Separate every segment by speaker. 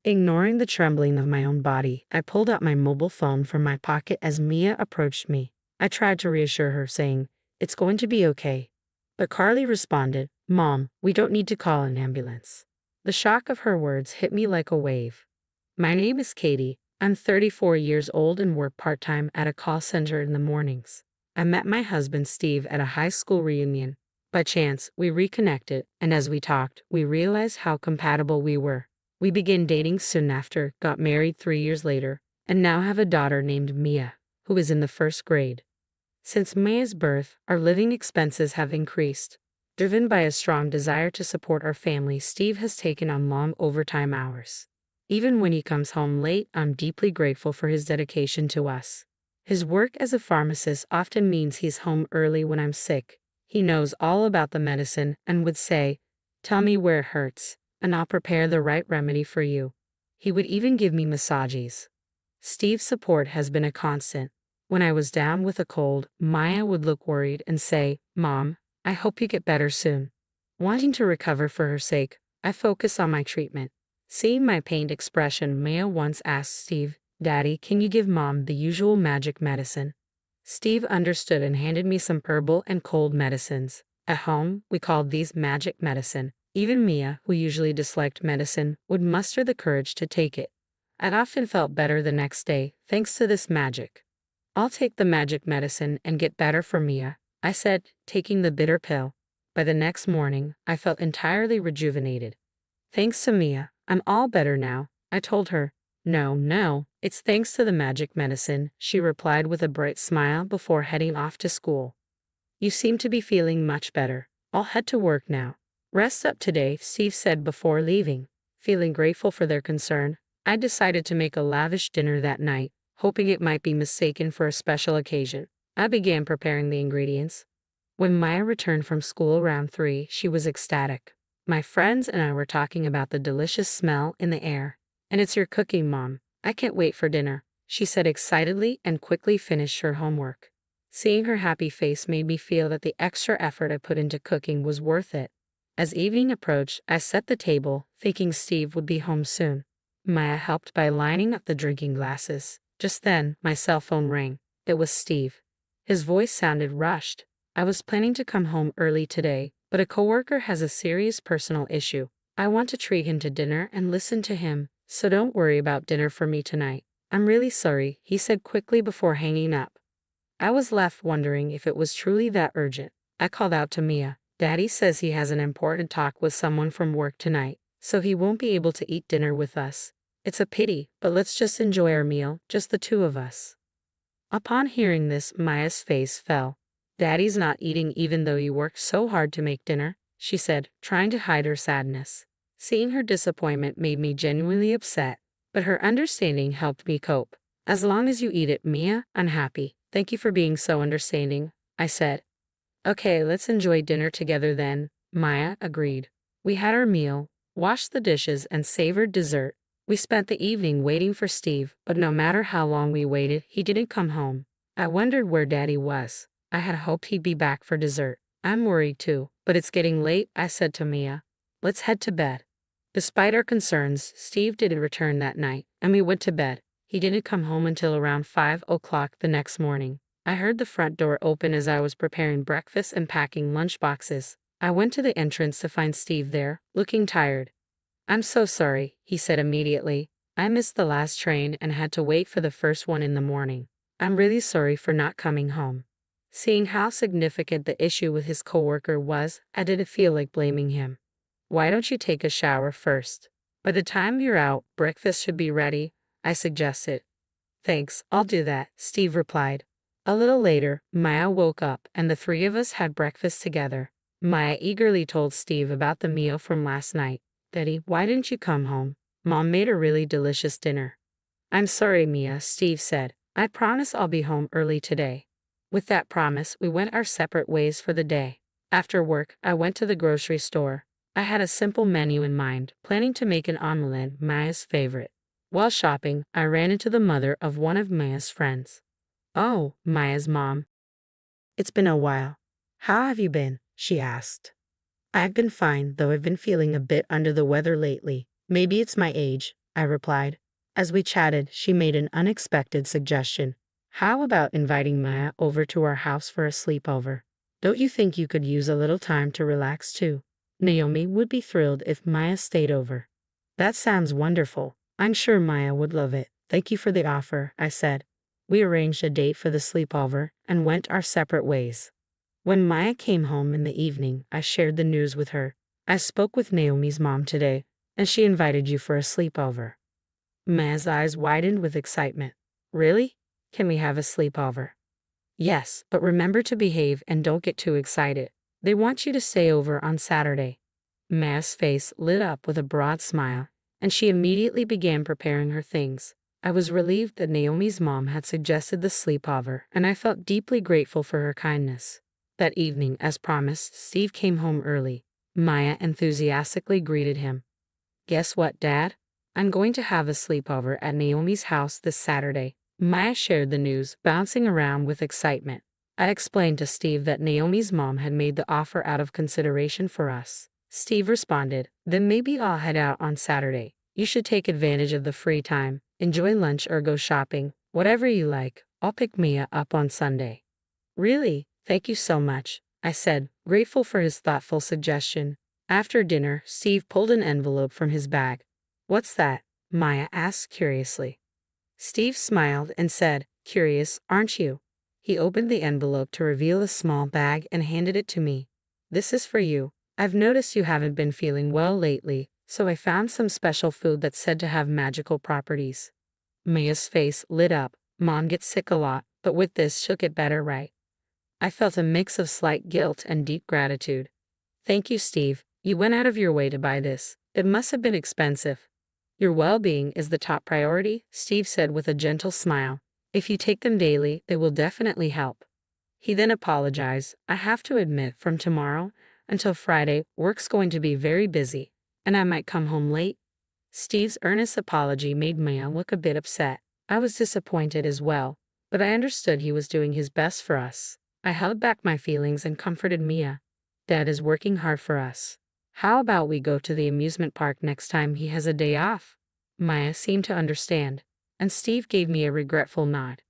Speaker 1: Ignoring the trembling of my own body, I pulled out my mobile phone from my pocket as Mia approached me. I tried to reassure her, saying, "It's going to be okay." But Carly responded, "Mom, we don't need to call an ambulance." The shock of her words hit me like a wave. My name is Katie. I'm 34 years old and work part-time at a call center in the mornings. I met my husband Steve at a high school reunion. By chance, we reconnected, and as we talked, we realized how compatible we were. We began dating soon after, got married 3 years later, and now have a daughter named Mia, who is in the first grade. Since Mia's birth, our living expenses have increased. Driven by a strong desire to support our family, Steve has taken on long overtime hours. Even when he comes home late, I'm deeply grateful for his dedication to us. His work as a pharmacist often means he's home early when I'm sick. He knows all about the medicine and would say, "Tell me where it hurts, and I'll prepare the right remedy for you." He would even give me massages. Steve's support has been a constant. When I was down with a cold, Maya would look worried and say, "Mom, I hope you get better soon." Wanting to recover for her sake, I focus on my treatment. Seeing my pained expression, Maya once asked Steve, "Daddy, can you give Mom the usual magic medicine?" Steve understood and handed me some herbal and cold medicines. At home, we called these magic medicine. Even Mia, who usually disliked medicine, would muster the courage to take it. I'd often felt better the next day, thanks to this magic. "I'll take the magic medicine and get better for Mia," I said, taking the bitter pill. By the next morning, I felt entirely rejuvenated. "Thanks to Mia, I'm all better now," I told her. No, it's thanks to the magic medicine," she replied with a bright smile before heading off to school. "You seem to be feeling much better. I'll head to work now." "Rest up today," Steve said before leaving. Feeling grateful for their concern, I decided to make a lavish dinner that night, hoping it might be mistaken for a special occasion. I began preparing the ingredients. When Maya returned from school around 3, she was ecstatic. My friends and I were talking about the delicious smell in the air. "And it's your cooking, Mom. I can't wait for dinner," she said excitedly and quickly finished her homework. Seeing her happy face made me feel that the extra effort I put into cooking was worth it. As evening approached, I set the table, thinking Steve would be home soon. Maya helped by lining up the drinking glasses. Just then, my cell phone rang. It was Steve. His voice sounded rushed. "I was planning to come home early today, but a coworker has a serious personal issue. I want to treat him to dinner and listen to him, so don't worry about dinner for me tonight. I'm really sorry," he said quickly before hanging up. I was left wondering if it was truly that urgent. I called out to Mia. "Daddy says he has an important talk with someone from work tonight, so he won't be able to eat dinner with us. It's a pity, but let's just enjoy our meal, just the two of us." Upon hearing this, Maya's face fell. "Daddy's not eating even though you worked so hard to make dinner," she said, trying to hide her sadness. Seeing her disappointment made me genuinely upset, but her understanding helped me cope. "As long as you eat it, Mia, I'm happy. Thank you for being so understanding," I said. "Okay, let's enjoy dinner together then," Maya agreed. We had our meal, washed the dishes, and savored dessert. We spent the evening waiting for Steve, but no matter how long we waited, he didn't come home. I wondered where Daddy was. I had hoped he'd be back for dessert. "I'm worried too, but it's getting late," I said to Mia. "Let's head to bed." Despite our concerns, Steve didn't return that night, and we went to bed. He didn't come home until around 5 o'clock the next morning. I heard the front door open as I was preparing breakfast and packing lunch boxes. I went to the entrance to find Steve there, looking tired. "I'm so sorry," he said immediately. "I missed the last train and had to wait for the first one in the morning. I'm really sorry for not coming home." Seeing how significant the issue with his coworker was, I didn't feel like blaming him. "Why don't you take a shower first? By the time you're out, breakfast should be ready," I suggested. "Thanks, I'll do that," Steve replied. A little later, Maya woke up and the three of us had breakfast together. Maya eagerly told Steve about the meal from last night. "Daddy, why didn't you come home? Mom made a really delicious dinner." "I'm sorry, Mia," Steve said. "I promise I'll be home early today." With that promise, we went our separate ways for the day. After work, I went to the grocery store. I had a simple menu in mind, planning to make an omelette, Maya's favorite. While shopping, I ran into the mother of one of Maya's friends. "Oh, Maya's mom. It's been a while. How have you been?" she asked. "I've been fine, though I've been feeling a bit under the weather lately. Maybe it's my age. I replied. As we chatted, she made an unexpected suggestion. How about inviting Maya over to our house for a sleepover? Don't you think you could use a little time to relax too? Naomi would be thrilled if Maya stayed over. That sounds wonderful. I'm sure Maya would love it. Thank you for the offer, I said. We arranged a date for the sleepover and went our separate ways. When Maya came home in the evening, I shared the news with her. I spoke with Naomi's mom today, and she invited you for a sleepover. Maya's eyes widened with excitement. Really? Can we have a sleepover? Yes, but remember to behave and don't get too excited. They want you to stay over on Saturday. Maya's face lit up with a broad smile, and she immediately began preparing her things. I was relieved that Naomi's mom had suggested the sleepover, and I felt deeply grateful for her kindness. That evening, as promised, Steve came home early. Maya enthusiastically greeted him. Guess what, Dad? I'm going to have a sleepover at Naomi's house this Saturday. Maya shared the news, bouncing around with excitement. I explained to Steve that Naomi's mom had made the offer out of consideration for us. Steve responded, then maybe I'll head out on Saturday. You should take advantage of the free time, enjoy lunch or go shopping, whatever you like. I'll pick Mia up on Sunday. Really? Thank you so much, I said, grateful for his thoughtful suggestion. After dinner, Steve pulled an envelope from his bag. What's that? Maya asked curiously. Steve smiled and said, curious, aren't you? He opened the envelope to reveal a small bag and handed it to me. This is for you. I've noticed you haven't been feeling well lately, so I found some special food that's said to have magical properties. Maya's face lit up. Mom gets sick a lot, but with this she'll get better, right? I felt a mix of slight guilt and deep gratitude. Thank you, Steve. You went out of your way to buy this. It must have been expensive. Your well-being is the top priority, Steve said with a gentle smile. If you take them daily, they will definitely help. He then apologized. I have to admit, from tomorrow until Friday, work's going to be very busy, and I might come home late. Steve's earnest apology made Maya look a bit upset. I was disappointed as well, but I understood he was doing his best for us. I held back my feelings and comforted Mia. Dad is working hard for us. How about we go to the amusement park next time he has a day off? Maya seemed to understand, and Steve gave me a regretful nod.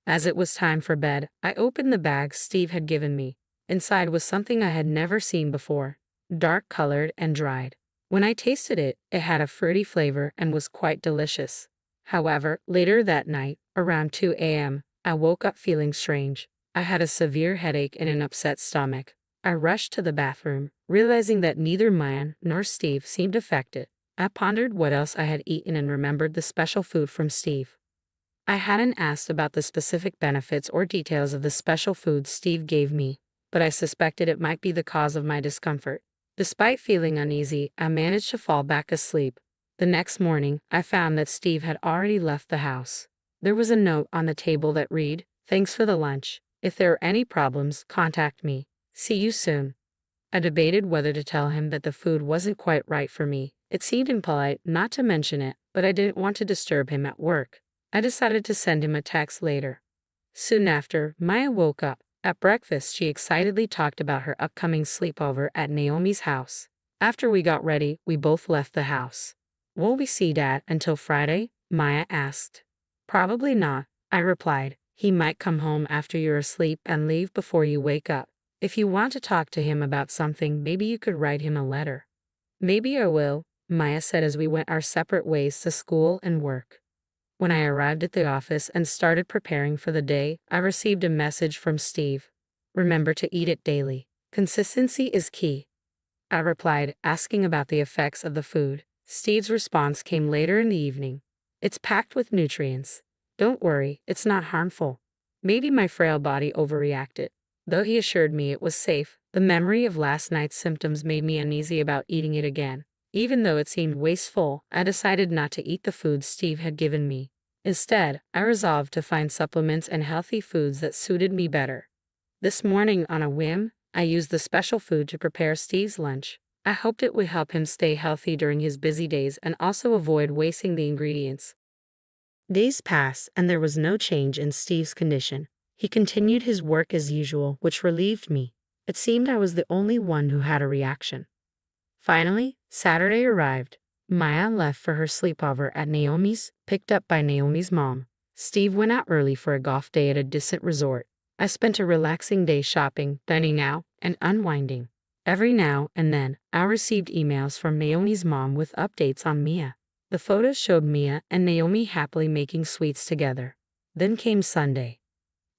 Speaker 1: As it was time for bed, I opened the bag Steve had given me. Inside was something I had never seen before, dark-colored and dried. When I tasted it, it had a fruity flavor and was quite delicious. However, later that night, around 2 a.m., I woke up feeling strange. I had a severe headache and an upset stomach. I rushed to the bathroom, realizing that neither Maya nor Steve seemed affected. I pondered what else I had eaten and remembered the special food from Steve. I hadn't asked about the specific benefits or details of the special food Steve gave me, but I suspected it might be the cause of my discomfort. Despite feeling uneasy, I managed to fall back asleep. The next morning, I found that Steve had already left the house. There was a note on the table that read, "Thanks for the lunch. If there are any problems, contact me. See you soon." I debated whether to tell him that the food wasn't quite right for me. It seemed impolite not to mention it, but I didn't want to disturb him at work. I decided to send him a text later. Soon after, Maya woke up. At breakfast, she excitedly talked about her upcoming sleepover at Naomi's house. After we got ready, we both left the house. Won't we see Dad until Friday? Maya asked. Probably not, I replied. He might come home after you're asleep and leave before you wake up. If you want to talk to him about something, maybe you could write him a letter. Maybe I will, Maya said as we went our separate ways to school and work. When I arrived at the office and started preparing for the day, I received a message from Steve. Remember to eat it daily. Consistency is key. I replied, asking about the effects of the food. Steve's response came later in the evening. It's packed with nutrients. Don't worry, it's not harmful. Maybe my frail body overreacted. Though he assured me it was safe, the memory of last night's symptoms made me uneasy about eating it again. Even though it seemed wasteful, I decided not to eat the food Steve had given me. Instead, I resolved to find supplements and healthy foods that suited me better. This morning, on a whim, I used the special food to prepare Steve's lunch. I hoped it would help him stay healthy during his busy days and also avoid wasting the ingredients. Days passed, and there was no change in Steve's condition. He continued his work as usual, which relieved me. It seemed I was the only one who had a reaction. Finally, Saturday arrived. Maya left for her sleepover at Naomi's, picked up by Naomi's mom. Steve went out early for a golf day at a distant resort. I spent a relaxing day shopping, dining out, and unwinding. Every now and then, I received emails from Naomi's mom with updates on Mia. The photos showed Mia and Naomi happily making sweets together. Then came Sunday.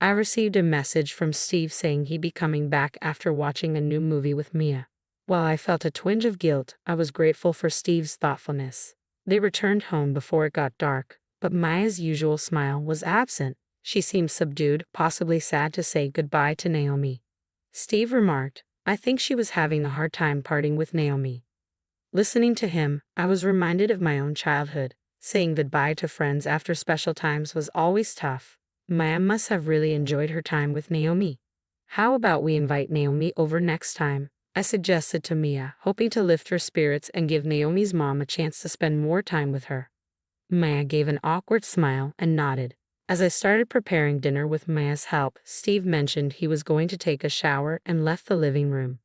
Speaker 1: I received a message from Steve saying he'd be coming back after watching a new movie with Mia. While I felt a twinge of guilt, I was grateful for Steve's thoughtfulness. They returned home before it got dark, but Maya's usual smile was absent. She seemed subdued, possibly sad to say goodbye to Naomi. Steve remarked, "I think she was having a hard time parting with Naomi." Listening to him, I was reminded of my own childhood. Saying goodbye to friends after special times was always tough. Maya must have really enjoyed her time with Naomi. "How about we invite Naomi over next time?" I suggested to Mia, hoping to lift her spirits and give Naomi's mom a chance to spend more time with her. Maya gave an awkward smile and nodded. As I started preparing dinner with Maya's help, Steve mentioned he was going to take a shower and left the living room.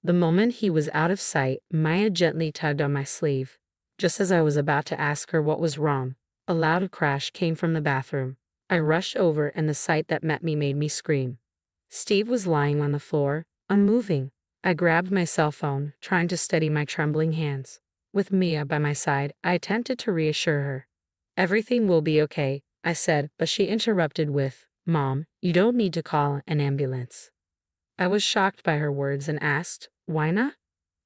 Speaker 1: The moment he was out of sight, Maya gently tugged on my sleeve. Just as I was about to ask her what was wrong, a loud crash came from the bathroom. I rushed over and the sight that met me made me scream. Steve was lying on the floor, unmoving. I grabbed my cell phone, trying to steady my trembling hands. With Mia by my side, I attempted to reassure her. "Everything will be okay," I said, but she interrupted with, "Mom, you don't need to call an ambulance." I was shocked by her words and asked, "Why not?"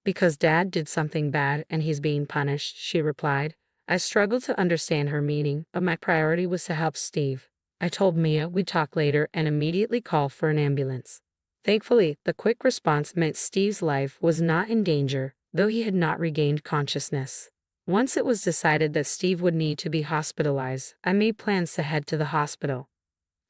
Speaker 1: "Because Dad did something bad and he's being punished," she replied. I struggled to understand her meaning, but my priority was to help Steve. I told Mia we'd talk later and immediately call for an ambulance. Thankfully, the quick response meant Steve's life was not in danger, though he had not regained consciousness. Once it was decided that Steve would need to be hospitalized, I made plans to head to the hospital.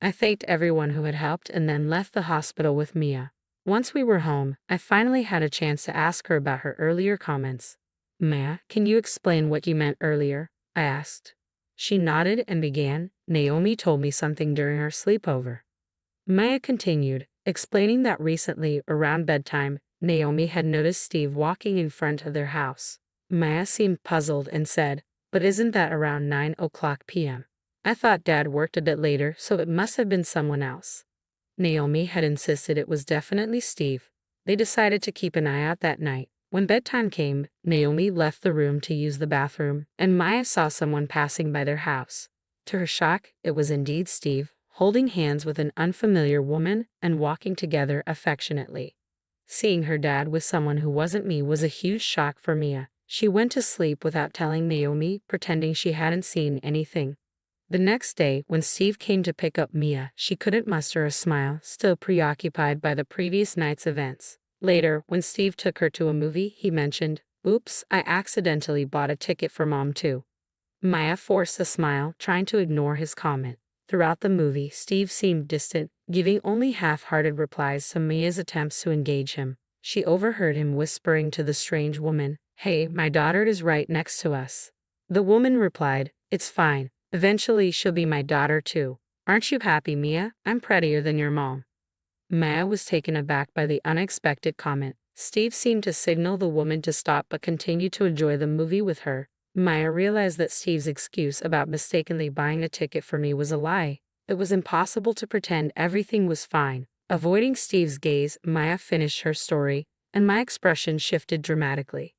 Speaker 1: I thanked everyone who had helped and then left the hospital with Mia. Once we were home, I finally had a chance to ask her about her earlier comments. "Mia, can you explain what you meant earlier?" I asked. She nodded and began, "Naomi told me something during our sleepover." Maya continued, explaining that recently, around bedtime, Naomi had noticed Steve walking in front of their house. Maya seemed puzzled and said, "But isn't that around 9:00 p.m.? I thought Dad worked a bit later, so it must have been someone else." Naomi had insisted it was definitely Steve. They decided to keep an eye out that night. When bedtime came, Naomi left the room to use the bathroom, and Maya saw someone passing by their house. To her shock, it was indeed Steve, holding hands with an unfamiliar woman and walking together affectionately. Seeing her dad with someone who wasn't me was a huge shock for Mia. She went to sleep without telling Naomi, pretending she hadn't seen anything. The next day, when Steve came to pick up Mia, she couldn't muster a smile, still preoccupied by the previous night's events. Later, when Steve took her to a movie, he mentioned, "Oops, I accidentally bought a ticket for Mom too." Maya forced a smile, trying to ignore his comment. Throughout the movie, Steve seemed distant, giving only half-hearted replies to Mia's attempts to engage him. She overheard him whispering to the strange woman, "Hey, my daughter is right next to us." The woman replied, "It's fine. Eventually she'll be my daughter too. Aren't you happy, Mia? I'm prettier than your mom." Maya was taken aback by the unexpected comment. Steve seemed to signal the woman to stop but continued to enjoy the movie with her. Maya realized that Steve's excuse about mistakenly buying a ticket for me was a lie. It was impossible to pretend everything was fine. Avoiding Steve's gaze, Maya finished her story, and my expression shifted dramatically.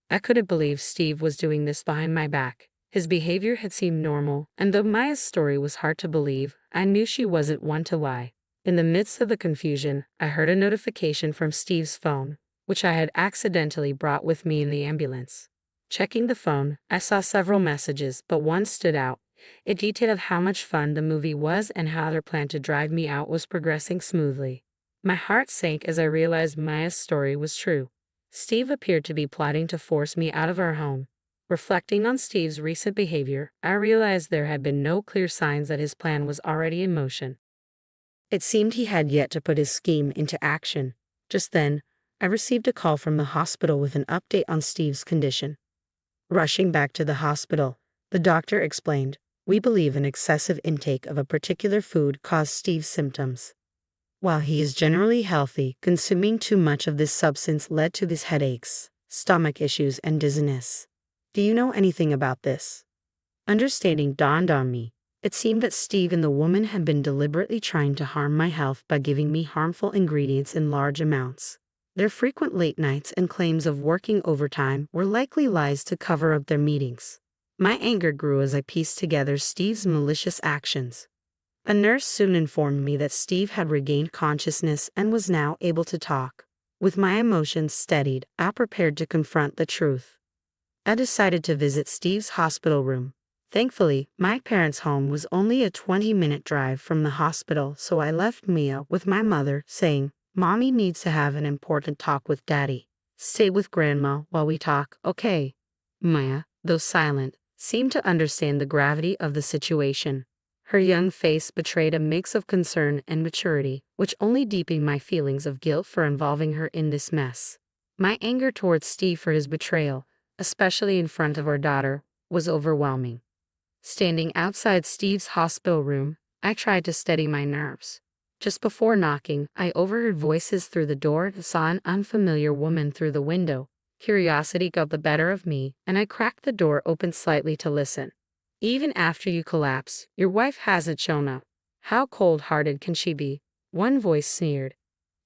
Speaker 1: I couldn't believe Steve was doing this behind my back. His behavior had seemed normal, and though Maya's story was hard to believe, I knew she wasn't one to lie. In the midst of the confusion, I heard a notification from Steve's phone, which I had accidentally brought with me in the ambulance. Checking the phone, I saw several messages, but one stood out. It detailed how much fun the movie was and how their plan to drive me out was progressing smoothly. My heart sank as I realized Maya's story was true. Steve appeared to be plotting to force me out of our home. Reflecting on Steve's recent behavior, I realized there had been no clear signs that his plan was already in motion. It seemed he had yet to put his scheme into action. Just then, I received a call from the hospital with an update on Steve's condition. Rushing back to the hospital, the doctor explained, "We believe an excessive intake of a particular food caused Steve's symptoms. While he is generally healthy, consuming too much of this substance led to his headaches, stomach issues, and dizziness." Do you know anything about this? Understanding dawned on me. It seemed that Steve and the woman had been deliberately trying to harm my health by giving me harmful ingredients in large amounts. Their frequent late nights and claims of working overtime were likely lies to cover up their meetings. My anger grew as I pieced together Steve's malicious actions. A nurse soon informed me that Steve had regained consciousness and was now able to talk. With my emotions steadied, I prepared to confront the truth. I decided to visit Steve's hospital room. Thankfully, my parents' home was only a 20-minute drive from the hospital, so I left Mia with my mother, saying, "Mommy needs to have an important talk with Daddy. Stay with Grandma while we talk, okay?" Mia, though silent, seemed to understand the gravity of the situation. Her young face betrayed a mix of concern and maturity, which only deepened my feelings of guilt for involving her in this mess. My anger towards Steve for his betrayal, especially in front of our daughter, was overwhelming. Standing outside Steve's hospital room, I tried to steady my nerves. Just before knocking, I overheard voices through the door and saw an unfamiliar woman through the window. Curiosity got the better of me, and I cracked the door open slightly to listen. "Even after you collapse, your wife hasn't shown up. How cold-hearted can she be?" One voice sneered.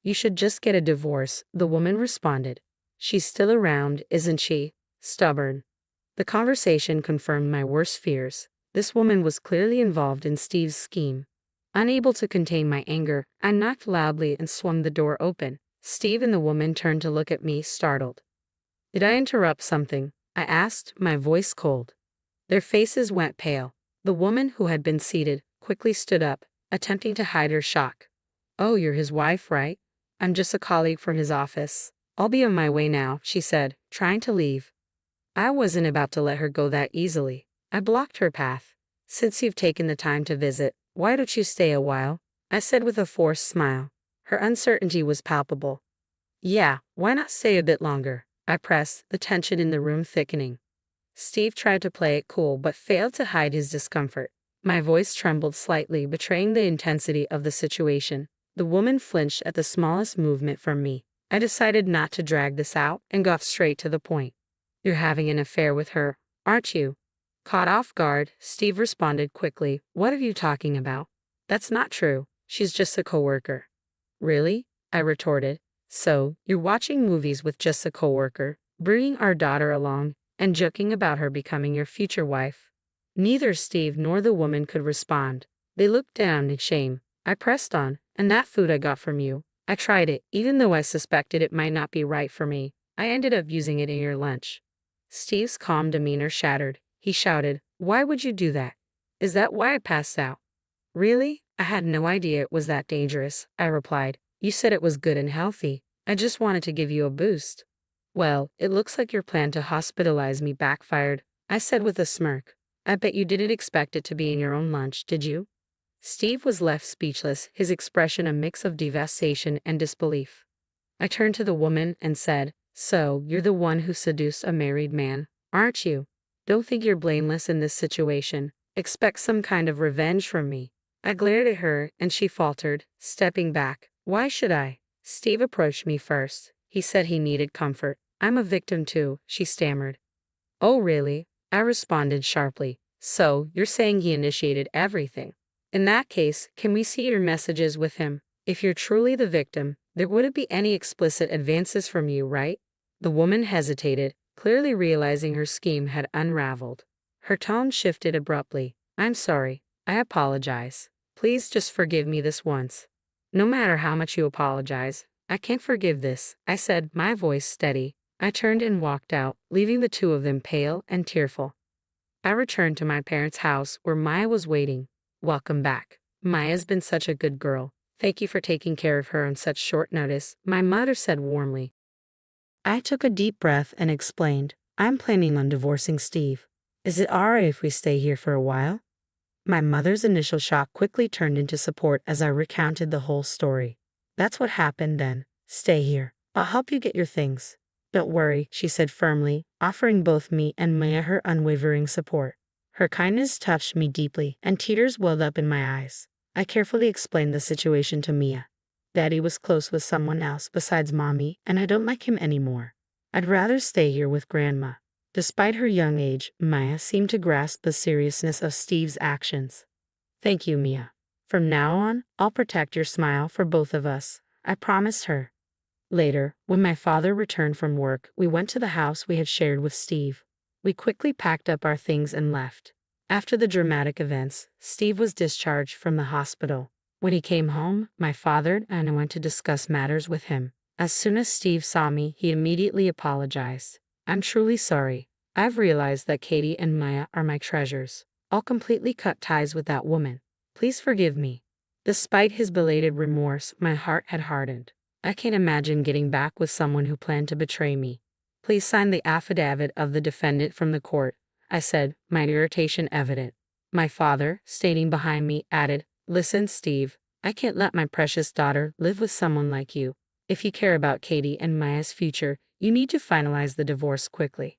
Speaker 1: "You should just get a divorce," the woman responded. "She's still around, isn't she? Stubborn." The conversation confirmed my worst fears. This woman was clearly involved in Steve's scheme. Unable to contain my anger, I knocked loudly and swung the door open. Steve and the woman turned to look at me, startled. "Did I interrupt something?" I asked, my voice cold. Their faces went pale. The woman, who had been seated, quickly stood up, attempting to hide her shock. "Oh, you're his wife, right? I'm just a colleague from his office. I'll be on my way now," she said, trying to leave. I wasn't about to let her go that easily. I blocked her path. "Since you've taken the time to visit, why don't you stay a while?" I said with a forced smile. Her uncertainty was palpable. "Yeah, why not stay a bit longer?" I pressed, the tension in the room thickening. Steve tried to play it cool but failed to hide his discomfort. My voice trembled slightly, betraying the intensity of the situation. The woman flinched at the smallest movement from me. I decided not to drag this out and got straight to the point. "You're having an affair with her, aren't you?" Caught off guard, Steve responded quickly. "What are you talking about? That's not true. She's just a coworker." "Really?" I retorted. "So, you're watching movies with just a coworker, bringing our daughter along, and joking about her becoming your future wife?" Neither Steve nor the woman could respond. They looked down in shame. I pressed on. "And that food I got from you, I tried it, even though I suspected it might not be right for me. I ended up using it in your lunch." Steve's calm demeanor shattered. He shouted, "Why would you do that? Is that why I passed out?" "Really? I had no idea it was that dangerous," I replied. "You said it was good and healthy. I just wanted to give you a boost." "Well, it looks like your plan to hospitalize me backfired," I said with a smirk. "I bet you didn't expect it to be in your own lunch, did you?" Steve was left speechless, his expression a mix of devastation and disbelief. I turned to the woman and said, "So, you're the one who seduced a married man, aren't you? Don't think you're blameless in this situation. Expect some kind of revenge from me." I glared at her, and she faltered, stepping back. "Why should I?" "Steve approached me first. He said he needed comfort." "I'm a victim too," she stammered. "Oh, really?" I responded sharply. "So, you're saying he initiated everything? In that case, can we see your messages with him? If you're truly the victim, there wouldn't be any explicit advances from you, right?" The woman hesitated, clearly realizing her scheme had unraveled. Her tone shifted abruptly. "I'm sorry. I apologize. Please just forgive me this once." "No matter how much you apologize, I can't forgive this," I said, my voice steady. I turned and walked out, leaving the two of them pale and tearful. I returned to my parents' house where Maya was waiting. "Welcome back. Maya's been such a good girl. Thank you for taking care of her on such short notice," my mother said warmly. I took a deep breath and explained, "I'm planning on divorcing Steve. Is it alright if we stay here for a while?" My mother's initial shock quickly turned into support as I recounted the whole story. "That's what happened then. Stay here. I'll help you get your things." "Don't worry," she said firmly, offering both me and Maya her unwavering support. Her kindness touched me deeply, and tears welled up in my eyes. I carefully explained the situation to Mia. "Daddy was close with someone else besides Mommy, and I don't like him anymore. I'd rather stay here with Grandma." Despite her young age, Maya seemed to grasp the seriousness of Steve's actions. Thank you, Mia. From now on, I'll protect your smile for both of us, I promised her. Later, when my father returned from work, we went to the house we had shared with Steve. We quickly packed up our things and left. After the dramatic events, Steve was discharged from the hospital. When he came home, my father and I went to discuss matters with him. As soon as Steve saw me, he immediately apologized. I'm truly sorry. I've realized that Katie and Maya are my treasures. I'll completely cut ties with that woman. Please forgive me. Despite his belated remorse, my heart had hardened. I can't imagine getting back with someone who planned to betray me. Please sign the affidavit of the defendant from the court, I said, my irritation evident. My father, standing behind me, added, Listen, Steve, I can't let my precious daughter live with someone like you. If you care about Katie and Maya's future, you need to finalize the divorce quickly.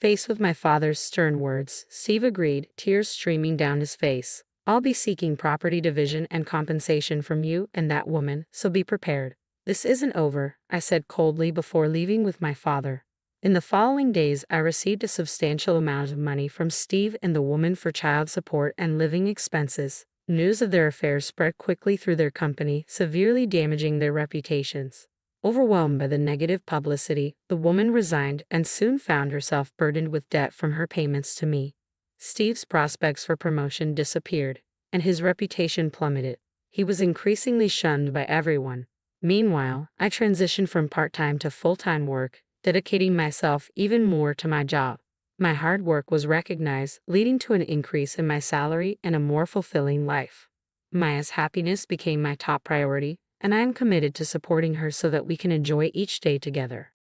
Speaker 1: Faced with my father's stern words, Steve agreed, tears streaming down his face. I'll be seeking property division and compensation from you and that woman, so be prepared. This isn't over, I said coldly before leaving with my father. In the following days, I received a substantial amount of money from Steve and the woman for child support and living expenses. News of their affairs spread quickly through their company, severely damaging their reputations. Overwhelmed by the negative publicity, the woman resigned and soon found herself burdened with debt from her payments to me. Steve's prospects for promotion disappeared, and his reputation plummeted. He was increasingly shunned by everyone. Meanwhile, I transitioned from part-time to full-time work, dedicating myself even more to my job. My hard work was recognized, leading to an increase in my salary and a more fulfilling life. Maya's happiness became my top priority, and I am committed to supporting her so that we can enjoy each day together.